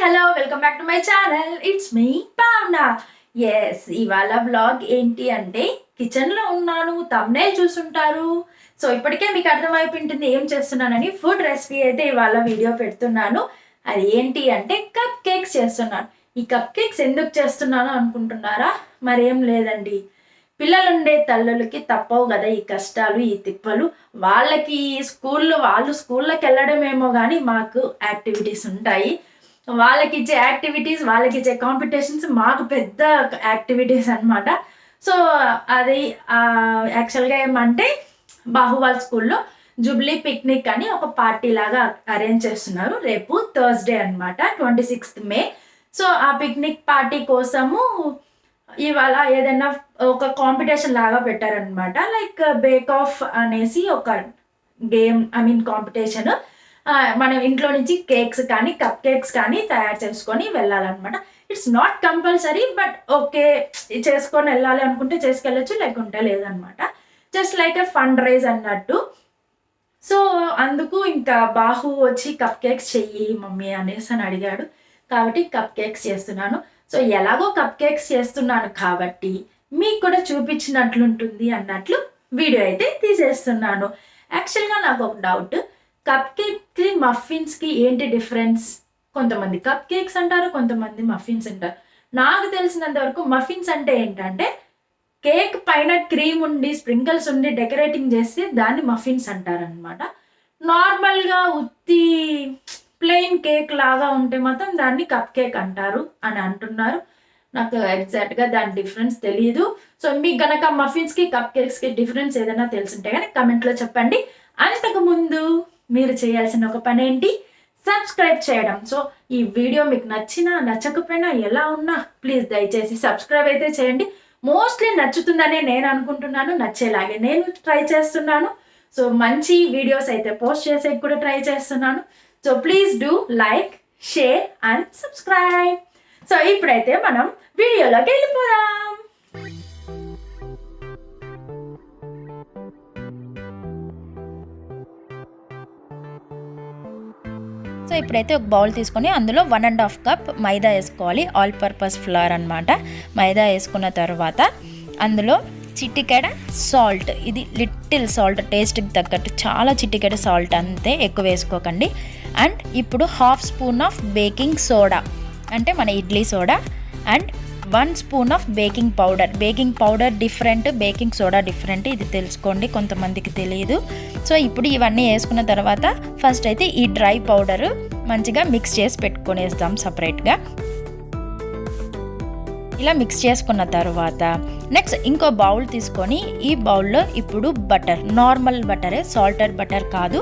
Hello welcome back to my channel. It's me Bhavana. ఇవాళ blog ఏంటి అంటే కిచెన్లో ఉన్నాను, థంబ్నెయిల్ చూసుంటారు. సో ఇప్పటికే మీకు అర్థమైపోయింటుంది ఏం చేస్తున్నానని. ఫుడ్ రెసిపీ అయితే ఇవాళ వీడియో పెడుతున్నాను. అది ఏంటి అంటే కప్ కేక్స్ చేస్తున్నాను. ఈ కప్ కేక్స్ ఎందుకు చేస్తున్నాను అనుకుంటున్నారా? మరేం లేదండి, పిల్లలుండే తల్లులకి తప్పవు కదా ఈ కష్టాలు, ఈ తిప్పలు. వాళ్ళకి వాళ్ళు స్కూల్లోకి వెళ్ళడమేమో కానీ మాకు యాక్టివిటీస్ ఉంటాయి. వాళ్ళకి ఇచ్చే యాక్టివిటీస్, వాళ్ళకి ఇచ్చే కాంపిటీషన్స్ మాకు పెద్ద యాక్టివిటీస్ అనమాట. సో అది యాక్చువల్గా ఏమంటే బాహువాల్ స్కూల్లో జూబ్లీ పిక్నిక్ అని ఒక పార్టీ లాగా అరేంజ్ చేస్తున్నారు. రేపు థర్స్డే అనమాట, 26th May. సో ఆ పిక్నిక్ పార్టీ కోసము ఇవాళ ఏదైనా ఒక కాంపిటీషన్ లాగా పెట్టారనమాట. లైక్ బేక్ ఆఫ్ అనేసి ఒక గేమ్, కాంపిటీషన్. మనం ఇంట్లో నుంచి కేక్స్ కానీ కప్ కేక్స్ కానీ తయారు చేసుకొని వెళ్ళాలన్నమాట. It's not compulsory, but okay, చేసుకొని వెళ్ళాలి అనుకుంటే చేసుకెళ్ళచ్చు, లేకుంటే లేదనమాట. Just like a fund raise అన్నట్టు. సో అందుకు ఇంకా బాహు వచ్చి కప్ కేక్స్ చెయ్యి మమ్మీ అనేసి అని అడిగాడు. కాబట్టి కప్ కేక్స్ చేస్తున్నాను. సో ఎలాగో కప్ కేక్స్ చేస్తున్నాను కాబట్టి మీకు కూడా చూపించినట్లుంటుంది అన్నట్లు వీడియో అయితే తీసేస్తున్నాను. యాక్చువల్గా నాకు ఒక డౌట్, కప్ కేక్కి మఫిన్స్కి ఏంటి డిఫరెన్స్? కొంతమంది కప్ కేక్స్ అంటారు, కొంతమంది మఫిన్స్ అంటారు. నాకు తెలిసినంత వరకు మఫిన్స్ అంటే ఏంటంటే కేక్ పైన క్రీమ్ ఉండి స్ప్రింకిల్స్ ఉండి డెకరేటింగ్ చేస్తే దాన్ని మఫిన్స్ అంటారనమాట. నార్మల్గా ఉత్తి ప్లెయిన్ కేక్ లాగా ఉంటే మాత్రం దాన్ని కప్ కేక్ అంటారు అని అంటున్నారు. నాకు ఎగ్జాక్ట్గా దాని డిఫరెన్స్ తెలియదు. సో మీకు గనక మఫిన్స్కి కప్ కేక్స్కి డిఫరెన్స్ ఏదైనా తెలుసుంటే కానీ కమెంట్లో చెప్పండి. అంతకుముందు మీరు చేయాల్సిన ఒక పని ఏంటి, సబ్స్క్రైబ్ చేయడం. సో ఈ వీడియో మీకు నచ్చినా నచ్చకపోయినా ఎలా ఉన్నా ప్లీజ్ దయచేసి సబ్స్క్రైబ్ అయితే చేయండి. మోస్ట్లీ నచ్చుతుందనే నేను అనుకుంటున్నాను, నచ్చేలాగే నేను ట్రై చేస్తున్నాను. సో మంచి వీడియోస్ అయితే పోస్ట్ చేసే కూడా ట్రై చేస్తున్నాను. So please do like, share and subscribe. So ఇప్పుడైతే మనం వీడియోలోకి వెళ్ళిపోదాం. సో ఇప్పుడైతే ఒక బౌల్ తీసుకొని అందులో 1.5 కప్ మైదా వేసుకోవాలి. ఆల్ పర్పస్ ఫ్లోర్ అనమాట. మైదా వేసుకున్న తర్వాత అందులో చిటికెడ సాల్ట్, ఇది లిటిల్ సాల్ట్, టేస్ట్కి తగ్గట్టు చాలా చిటికెడ సాల్ట్, అంతే, ఎక్కువ వేసుకోకండి. అండ్ ఇప్పుడు 1/2 స్పూన్ ఆఫ్ బేకింగ్ సోడా, అంటే మన idli soda. And 1 spoon of baking powder. Baking powder different, baking soda different, ఇది తెలుసుకోండి, కొంతమందికి తెలియదు. సో ఇప్పుడు ఇవన్నీ వేసుకున్న తర్వాత ఫస్ట్ అయితే ఈ డ్రై పౌడర్ మంచిగా మిక్స్ చేసి పెట్టుకునేస్తాం సపరేట్గా. ఇలా మిక్స్ చేసుకున్న తర్వాత నెక్స్ట్ ఇంకో బౌల్ తీసుకొని ఈ బౌల్లో ఇప్పుడు బటర్, నార్మల్ బటరే, సాల్టెడ్ బటర్ కాదు,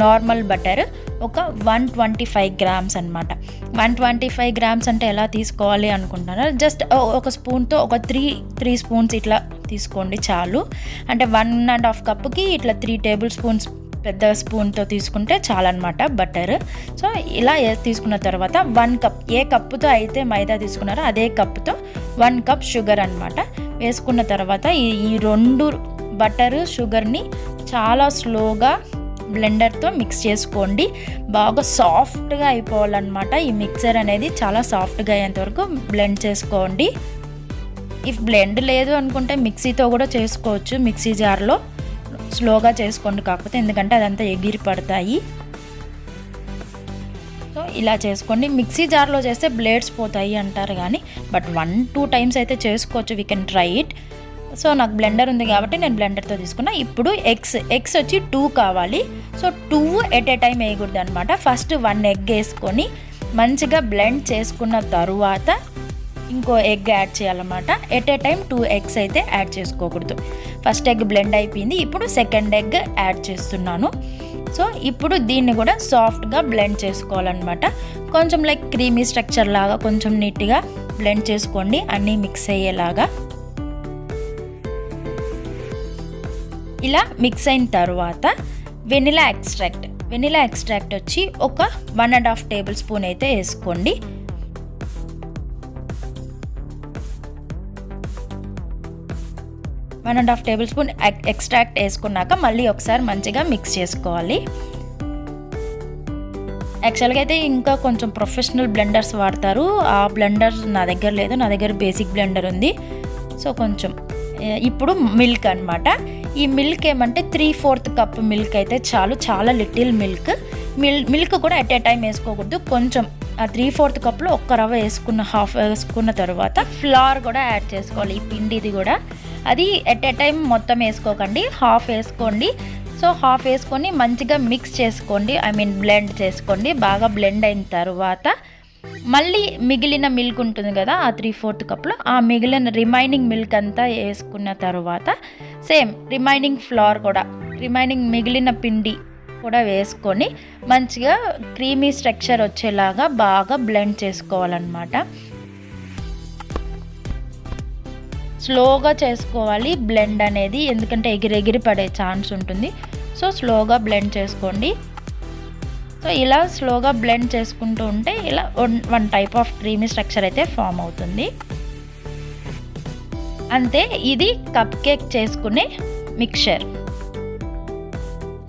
నార్మల్ బటర్ ఒక 125 grams అనమాట. 125 grams అంటే ఎలా తీసుకోవాలి అనుకుంటున్నారు? జస్ట్ ఒక స్పూన్తో ఒక 3 స్పూన్స్ ఇట్లా తీసుకోండి చాలు. అంటే 1.5 కప్కి ఇట్లా 3 tablespoons పెద్ద స్పూన్తో తీసుకుంటే చాలన్నమాట బటర్. సో ఇలా తీసుకున్న తర్వాత 1 కప్, ఏ కప్పుతో అయితే మైదా తీసుకున్నారో అదే కప్పుతో 1 కప్ షుగర్ అనమాట వేసుకున్న తర్వాత ఈ 2 బటర్ షుగర్ని చాలా స్లోగా బ్లెండర్తో మిక్స్ చేసుకోండి. బాగా సాఫ్ట్గా అయిపోవాలన్నమాట. ఈ మిక్సర్ అనేది చాలా సాఫ్ట్గా అయ్యేంత వరకు బ్లెండ్ చేసుకోండి. ఇఫ్ బ్లెండ్ లేదు అనుకుంటే మిక్సీతో కూడా చేసుకోవచ్చు, మిక్సీ జార్లో స్లోగా చేసుకోండి కాకపోతే, ఎందుకంటే అదంతా ఎగిరి పడతాయి. సో ఇలా చేసుకోండి. మిక్సీ జార్లో చేస్తే బ్లేడ్స్ పోతాయి అంటారు కానీ, బట్ 1-2 times అయితే చేసుకోవచ్చు, we can try it. So నాకు బ్లెండర్ ఉంది కాబట్టి నేను బ్లెండర్తో తీసుకున్నా. ఇప్పుడు ఎగ్స్ వచ్చి 2 కావాలి. సో 2 ఎట్ ఏ టైం వేయకూడదు అనమాట. ఫస్ట్ 1 egg వేసుకొని మంచిగా బ్లెండ్ చేసుకున్న తరువాత ఇంకో ఎగ్ యాడ్ చేయాలన్నమాట. ఎట్ ఏ టైం 2 eggs అయితే యాడ్ చేసుకోకూడదు. ఫస్ట్ ఎగ్ బ్లెండ్ అయిపోయింది, ఇప్పుడు సెకండ్ ఎగ్ యాడ్ చేస్తున్నాను. సో ఇప్పుడు దీన్ని కూడా సాఫ్ట్గా బ్లెండ్ చేసుకోవాలన్నమాట. కొంచెం లైక్ క్రీమీ స్ట్రక్చర్ లాగా కొంచెం నీట్గా బ్లెండ్ చేసుకోండి, అన్నీ మిక్స్ అయ్యేలాగా. ఇలా మిక్స్ అయిన తర్వాత వెనిలా ఎక్స్ట్రాక్ట్ వచ్చి ఒక 1.5 tablespoon అయితే వేసుకోండి. One and half table spoon extract వేసుకున్నాక మళ్ళీ ఒకసారి మంచిగా మిక్స్ చేసుకోవాలి. యాక్చువల్గా అయితే ఇంకా కొంచెం ప్రొఫెషనల్ బ్లెండర్స్ వాడతారు. ఆ బ్లెండర్ నా దగ్గర లేదు, నా దగ్గర బేసిక్ బ్లెండర్ ఉంది. సో కొంచెం ఇప్పుడు మిల్క్ అనమాట. ఈ మిల్క్ ఏమంటే 3/4 కప్ మిల్క్ అయితే చాలు, చాలా లిటిల్ మిల్క్ కూడా ఎట్ ఏ టైం వేసుకోకూడదు. కొంచెం ఆ 3/4 కప్లో ఒక్క రవ్వ హాఫ్ వేసుకున్న తర్వాత ఫ్లవర్ కూడా యాడ్ చేసుకోవాలి. ఈ పిండిది కూడా అది ఎట్ ఏ టైం మొత్తం వేసుకోకండి, హాఫ్ వేసుకోండి. సో హాఫ్ వేసుకొని మంచిగా మిక్స్ చేసుకోండి, బ్లెండ్ చేసుకోండి. బాగా బ్లెండ్ అయిన తర్వాత మళ్ళీ మిగిలిన మిల్క్ ఉంటుంది కదా ఆ 3/4 కప్లో, ఆ రిమైనింగ్ మిల్క్ అంతా వేసుకున్న తర్వాత సేమ్ రిమైనింగ్ మిగిలిన పిండి కూడా వేసుకొని మంచిగా క్రీమీ స్ట్రక్చర్ వచ్చేలాగా బాగా బ్లెండ్ చేసుకోవాలన్నమాట. స్లోగా చేసుకోవాలి బ్లెండ్ అనేది, ఎందుకంటే ఎగిరి పడే ఛాన్స్ ఉంటుంది. సో స్లోగా బ్లెండ్ చేసుకోండి. సో ఇలా స్లోగా బ్లెండ్ చేసుకుంటూ ఉంటే ఇలా one type of creamy structure అయితే ఫామ్ అవుతుంది. అంతే, ఇది కప్ కేక్ చేసుకునే మిక్చర్.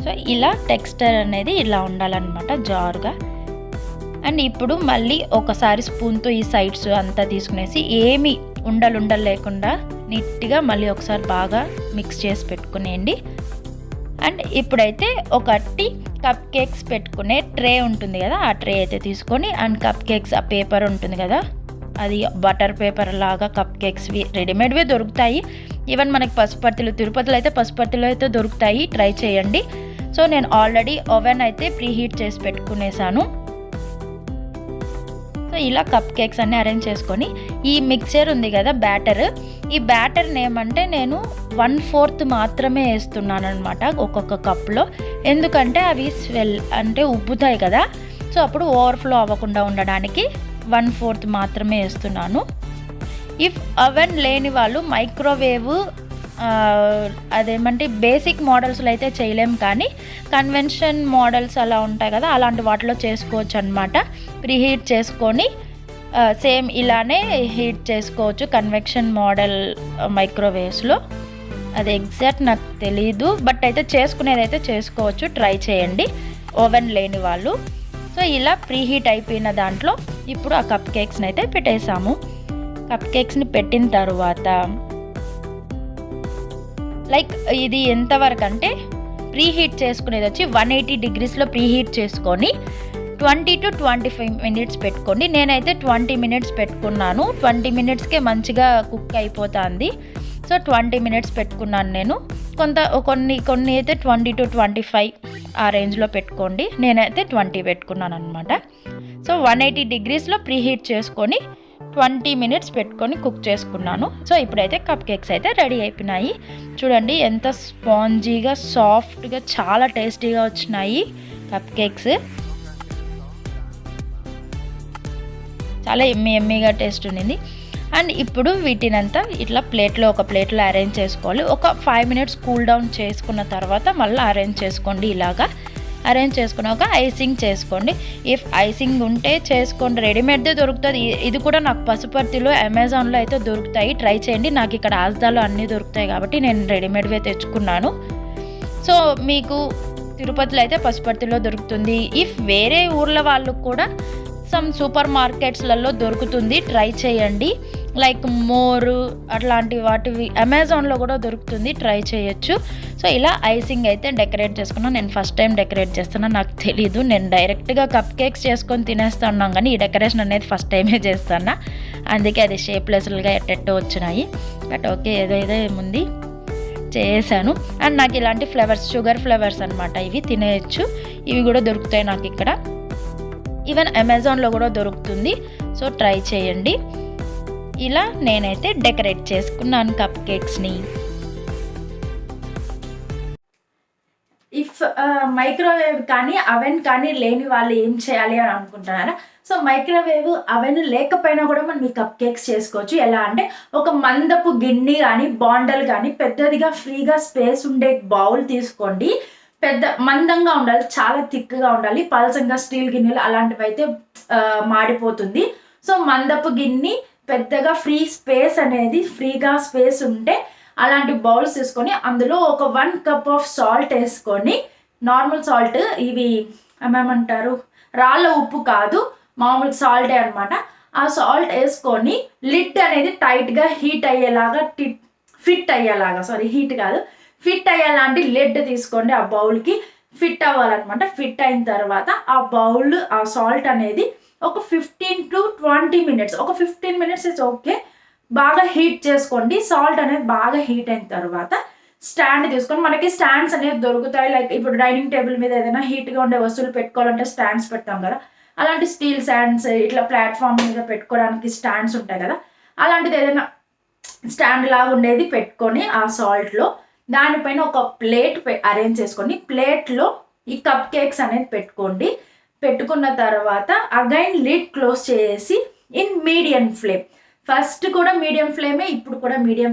సో ఇలా టెక్స్చర్ అనేది ఇలా ఉండాలన్నమాట, జారుగా. అండ్ ఇప్పుడు మళ్ళీ ఒకసారి స్పూన్తో ఈ సైడ్స్ అంతా తీసుకునేసి ఏమి ఉండలు లేకుండా నీట్గా మళ్ళీ ఒకసారి బాగా మిక్స్ చేసి పెట్టుకునేయండి. అండ్ ఇప్పుడైతే ఒకటి కప్ కేక్స్ పెట్టుకునే ట్రే ఉంటుంది కదా, ఆ ట్రే అయితే తీసుకొని, అండ్ కప్ కేక్స్ ఆ పేపర్ ఉంటుంది కదా, అది బటర్ పేపర్ లాగా కప్ కేక్స్వి రెడీమేడ్వే దొరుకుతాయి. ఈవెన్ మనకి తిరుపతిలో అయితే పసుపర్తిలో అయితే దొరుకుతాయి, ట్రై చేయండి. సో నేను ఆల్రెడీ ఓవెన్ అయితే ప్రీహీట్ చేసి పెట్టుకునేసాను. సో ఇలా కప్ కేక్స్ అన్నీ అరేంజ్ చేసుకొని ఈ మిక్చర్ ఉంది కదా ఈ బ్యాటర్ని ఏమంటే నేను 1/4 మాత్రమే వేస్తున్నాను అనమాట ఒక్కొక్క కప్లో. ఎందుకంటే అవి ఉబ్బుతాయి కదా, సో అప్పుడు ఓవర్ఫ్లో అవ్వకుండా ఉండడానికి 1/4 మాత్రమే వేస్తున్నాను. ఇఫ్ ఓవెన్ లేని వాళ్ళు మైక్రోవేవ్ బేసిక్ మోడల్స్లో అయితే చేయలేము, కానీ కన్వెన్షన్ మోడల్స్ అలా ఉంటాయి కదా, అలాంటి వాటిలో చేసుకోవచ్చు అనమాట. ప్రీహీట్ చేసుకొని సేమ్ ఇలానే హీట్ చేసుకోవచ్చు కన్వెక్షన్ మోడల్ మైక్రోవేవ్స్లో. అది ఎగ్జాక్ట్ నాకు తెలీదు, బట్ అయితే చేసుకునేదైతే చేసుకోవచ్చు, ట్రై చేయండి ఓవెన్ లేని వాళ్ళు. సో ఇలా ప్రీహీట్ అయిపోయిన దాంట్లో ఇప్పుడు ఆ కప్ కేక్స్ని అయితే పెట్టేసాము. కప్ కేక్స్ని పెట్టిన తర్వాత ఇది ఎంతవరకు అంటే ప్రీహీట్ చేసుకునేది వచ్చి 180 degreesలో ప్రీహీట్ చేసుకొని 20 to 25 minutes పెట్టుకోండి. నేనైతే 20 minutes పెట్టుకున్నాను. 20 minutesకే మంచిగా కుక్ అయిపోతుంది. సో 20 minutes పెట్టుకున్నాను నేను. కొన్ని అయితే 20 to 25 ఆ రేంజ్లో పెట్టుకోండి. నేనైతే 20 పెట్టుకున్నాను అనమాట. సో 180 degreesలో ప్రీహీట్ చేసుకొని 20 minutes పెట్టుకొని కుక్ చేసుకున్నాను. సో ఇప్పుడైతే కప్ కేక్స్ అయితే రెడీ అయిపోయినాయి. చూడండి ఎంత స్పాంజీగా సాఫ్ట్గా చాలా టేస్టీగా వచ్చినాయి కప్ కేక్స్. చాలా ఎమ్మీగా టేస్ట్ ఉండింది. అండ్ ఇప్పుడు వీటినంతా ఇట్లా ఒక ప్లేట్లో అరేంజ్ చేసుకోవాలి. ఒక 5 minutes కూల్ డౌన్ చేసుకున్న తర్వాత మళ్ళీ అరేంజ్ చేసుకోండి. ఇలాగా అరేంజ్ చేసుకున్నాక ఐసింగ్ చేసుకోండి. ఇఫ్ ఐసింగ్ ఉంటే చేసుకోండి, రెడీమేడ్దే దొరుకుతుంది. ఇది కూడా నాకు పసుపర్తిలో అమెజాన్లో అయితే దొరుకుతాయి, ట్రై చేయండి. నాకు ఇక్కడ ఆజ్దాలో అన్నీ దొరుకుతాయి కాబట్టి నేను రెడీమేడ్వే తెచ్చుకున్నాను. సో మీకు తిరుపతిలో అయితే పసుపర్తిలో దొరుకుతుంది. ఇఫ్ వేరే ఊర్ల వాళ్ళకు కూడా సమ్ సూపర్ మార్కెట్స్లలో దొరుకుతుంది, ట్రై చేయండి. లైక్ మోరు అట్లాంటి వాటివి అమెజాన్లో కూడా దొరుకుతుంది, ట్రై చేయొచ్చు. సో ఇలా ఐసింగ్ అయితే డెకరేట్ చేసుకున్నాను. నేను ఫస్ట్ టైం డెకరేట్ చేస్తున్నాను, నాకు తెలీదు. నేను డైరెక్ట్గా కప్ కేక్స్ చేసుకొని తినేస్తున్నాం, కానీ ఈ డెకరేషన్ అనేది ఫస్ట్ టైమే చేస్తాను. అందుకే అది షేప్లెస్లుగా ఎట్టెట్టో వచ్చినాయి. బట్ ఓకే, ఏదో ఏముంది చేశాను. అండ్ నాకు ఇలాంటి ఫ్లేవర్స్, షుగర్ ఫ్లేవర్స్ అనమాట, ఇవి తినేయచ్చు. ఇవి కూడా దొరుకుతాయి నాకు ఇక్కడ. ఈవెన్ అమెజాన్లో కూడా దొరుకుతుంది, సో ట్రై చేయండి. ఇలా నేనైతే డెకరేట్ చేసుకున్నాను కప్ కేక్స్ని. ఇఫ్ మైక్రోవేవ్ కానీ అవెన్ కానీ లేని వాళ్ళు ఏం చేయాలి అని అనుకుంటున్నారా? సో మైక్రోవేవ్ అవెన్ లేకపోయినా కూడా మనం ఈ కప్ కేక్స్ చేసుకోవచ్చు. ఎలా అంటే ఒక మందపు గిన్నె కానీ బాండల్ కానీ పెద్దదిగా ఫ్రీగా స్పేస్ ఉండే బౌల్ తీసుకోండి. పెద్ద మందంగా ఉండాలి, చాలా థిక్గా ఉండాలి. పలసంగా స్టీల్ గిన్నెలు అలాంటివి అయితే మాడిపోతుంది. సో మందపు గిన్నె పెద్దగా ఫ్రీగా స్పేస్ ఉంటే అలాంటి బౌల్స్ తీసుకొని అందులో ఒక 1 cup ఆఫ్ సాల్ట్ వేసుకొని, నార్మల్ సాల్ట్, ఇవి ఏమంటారు రాళ్ళ ఉప్పు కాదు, మామూలు సాల్టే అనమాట. ఆ సాల్ట్ వేసుకొని లిడ్ అనేది టైట్గా హీట్ అయ్యేలాగా ఫిట్ అయ్యేలాంటి లిడ్ తీసుకోండి. ఆ బౌల్కి ఫిట్ అవ్వాలన్నమాట. ఫిట్ అయిన తర్వాత ఆ బౌల్ ఆ సాల్ట్ అనేది ఒక 15 to 20 minutes, ఒక 15 minutes ఇట్స్ ఓకే, బాగా హీట్ చేసుకోండి. సాల్ట్ అనేది బాగా హీట్ అయిన తర్వాత స్టాండ్ తీసుకొని, మనకి స్టాండ్స్ అనేవి దొరుకుతాయి. లైక్ ఇప్పుడు డైనింగ్ టేబుల్ మీద ఏదైనా హీట్గా ఉండే వస్తువులు పెట్టుకోవాలంటే స్టాండ్స్ పెడతాం కదా, అలాంటి స్టీల్ స్టాండ్స్, ఇట్లా ప్లాట్ఫామ్ మీద పెట్టుకోవడానికి స్టాండ్స్ ఉంటాయి కదా, అలాంటిది ఏదైనా స్టాండ్ లాగా ఉండేది పెట్టుకొని ఆ సాల్ట్లో దానిపైన ఒక ప్లేట్ అరేంజ్ చేసుకొని ప్లేట్లో ఈ కప్ కేక్స్ అనేది పెట్టుకోండి. పెట్టుకున్న తర్వాత అగైన్ లిడ్ క్లోజ్ చేసి ఇన్ మీడియం ఫ్లేమ్, ఫస్ట్ కూడా మీడియం ఫ్లేమే, ఇప్పుడు కూడా మీడియం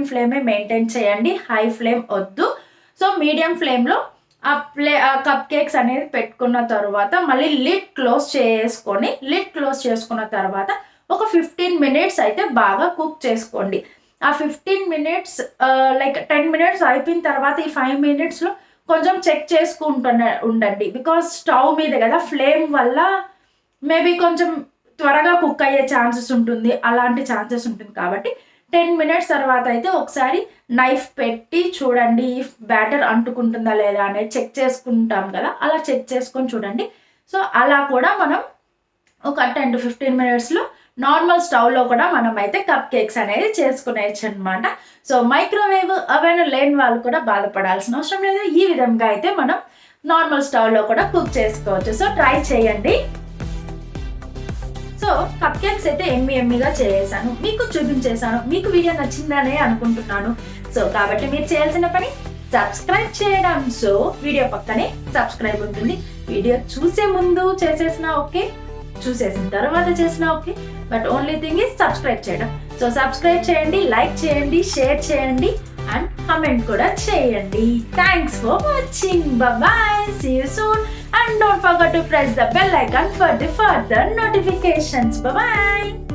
ఫ్లేమే మెయింటైన్ చేయండి, హై ఫ్లేమ్ వద్దు. సో మీడియం ఫ్లేమ్లో ఆ కప్ కేక్స్ అనేది పెట్టుకున్న తర్వాత మళ్ళీ లిడ్ క్లోజ్ చేసుకున్న తర్వాత ఒక 15 minutes అయితే బాగా కుక్ చేసుకోండి. ఆ 15 minutes లైక్ 10 minutes అయిపోయిన తర్వాత ఈ 5 minutesలో కొంచెం చెక్ ఉండండి. బికాజ్ స్టవ్ మీద కదా, ఫ్లేమ్ వల్ల మేబీ కొంచెం త్వరగా కుక్ అయ్యే ఛాన్సెస్ ఉంటుంది, అలాంటి ఛాన్సెస్ ఉంటుంది. కాబట్టి 10 minutes తర్వాత అయితే ఒకసారి నైఫ్ పెట్టి చూడండి, బ్యాటర్ అంటుకుంటుందా లేదా అనేది చెక్ చేసుకుంటాం కదా, అలా చెక్ చేసుకొని చూడండి. సో అలా కూడా మనం ఒక 10 to 15 minutesలో నార్మల్ స్టవ్లో కూడా మనం అయితే కప్ కేక్స్ అనేది చేసుకునేయచ్చు అనమాట. సో మైక్రోవేవ్ అవెన్ లేని వాళ్ళు కూడా బాధపడాల్సిన అవసరం లేదు. ఈ విధంగా అయితే మనం నార్మల్ స్టవ్లో కూడా కుక్ చేసుకోవచ్చు. సో ట్రై చేయండి. సో కప్ కేక్స్ అయితే ఎమ్మిగా చేసాను, మీకు చూపించేసాను. మీకు వీడియో నచ్చిందనే అనుకుంటున్నాను. సో కాబట్టి మీరు చేయాల్సిన పని సబ్స్క్రైబ్ చేయడం. సో వీడియో పక్కనే సబ్స్క్రైబ్ ఉంటుంది. వీడియో చూసే ముందు చేసేసిన ఓకే, చూసేసిన తర్వాత చేసిన okay, but only thing is subscribe చేయడం. సో సబ్స్క్రైబ్ చేయండి, లైక్ చేయండి, షేర్ చేయండి అండ్ కమెంట్ కూడా చేయండి. Thanks for watching. Bye. See you soon. And don't forget to press the bell icon for the further notifications. Bye.